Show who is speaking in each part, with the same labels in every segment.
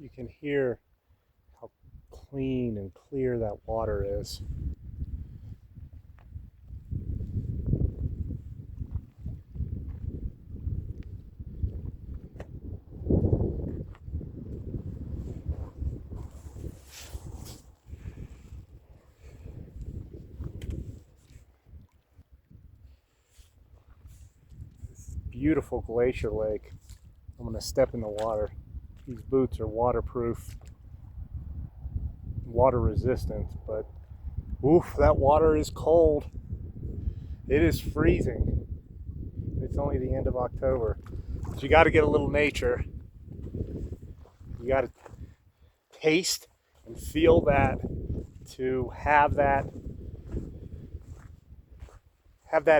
Speaker 1: you can hear how clean and clear that water is. This beautiful glacier lake. I'm going to step in the water. These boots are waterproof, water resistant, but oof, that water is cold. It is freezing. It's only the end of October. So you got to get a little nature. You got to taste and feel that to have that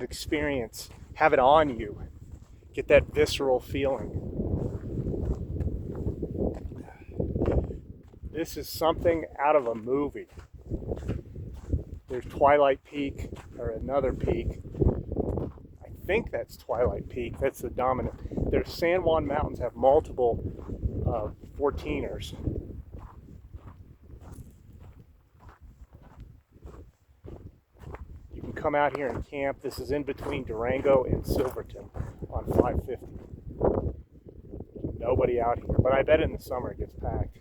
Speaker 1: experience, have it on you, get that visceral feeling. This is something out of a movie. There's Twilight Peak, or another peak. I think that's Twilight Peak. That's the dominant. There's San Juan Mountains have multiple 14ers. You can come out here and camp. This is in between Durango and Silverton on 550. Nobody out here, but I bet in the summer it gets packed.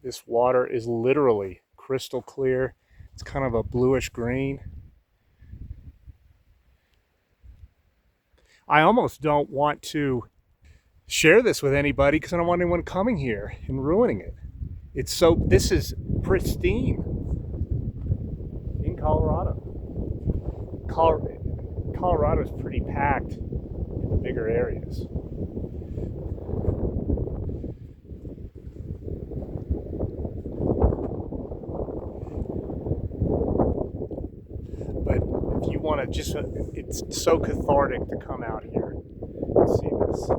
Speaker 1: This water is literally crystal clear. It's kind of a bluish green. I almost don't want to share this with anybody because I don't want anyone coming here and ruining it. This is pristine in Colorado. Colorado is pretty packed in the bigger areas. But if you want to it's so cathartic to come out here and see this.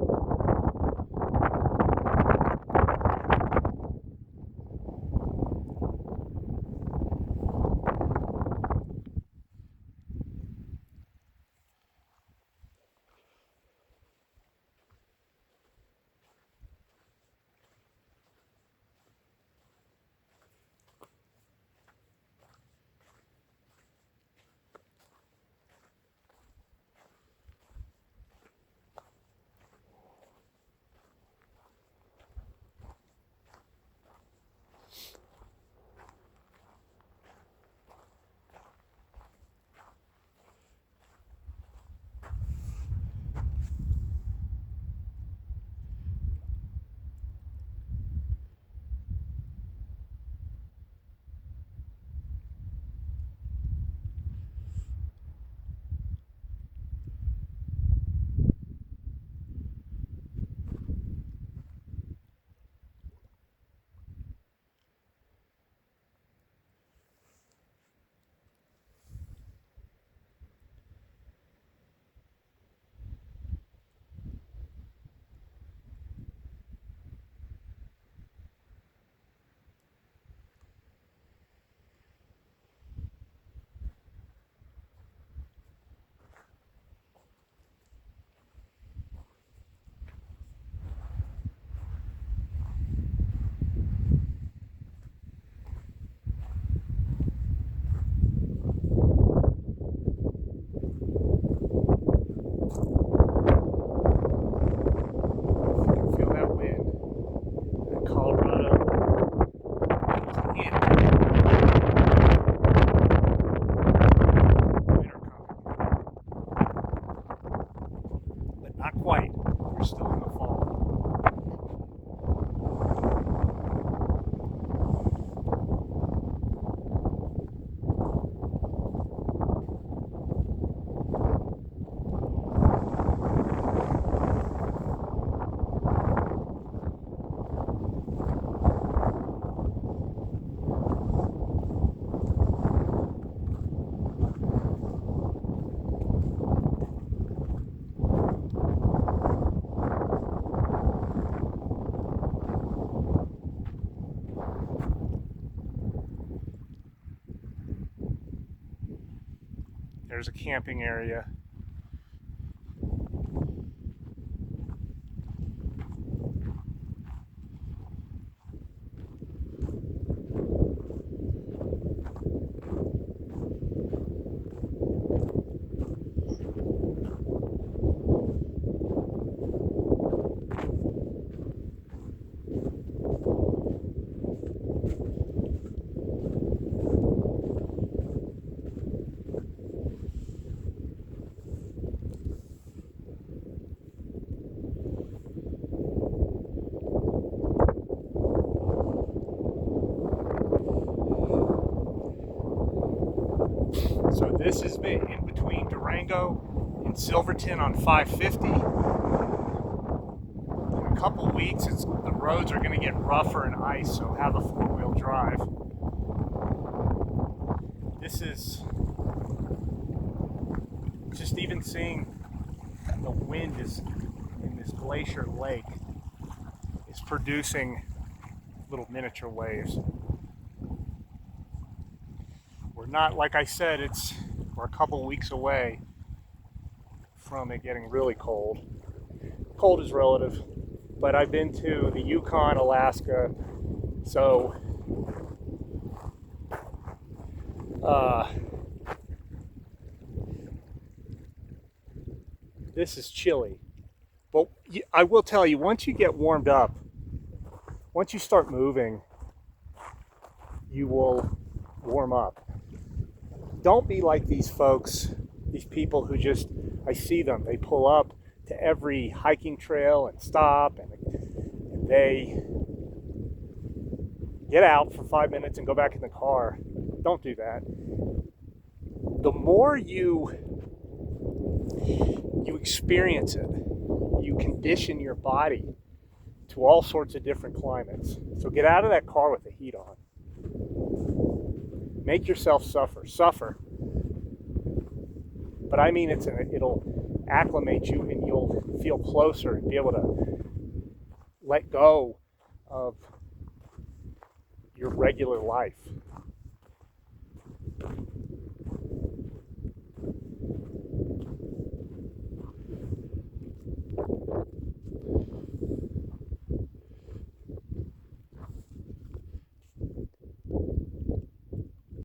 Speaker 1: there's a camping area. So this is me in between Durango and Silverton on 550. In a couple weeks, the roads are going to get rougher and ice, so have a four-wheel drive. This is just even seeing the wind is in this Glacier lake is producing little miniature waves. We're not, like I said, we're a couple weeks away from it getting really cold. Cold is relative, but I've been to the Yukon, Alaska, so this is chilly. But I will tell you, once you get warmed up, once you start moving, you will warm up. Don't be like these folks, these people who just, I see them, they pull up to every hiking trail and stop, and they get out for 5 minutes and go back in the car. Don't do that. The more you experience it, you condition your body to all sorts of different climates. So get out of that car with the heat on. Make yourself suffer. But I mean, it'll acclimate you, and you'll feel closer and be able to let go of your regular life.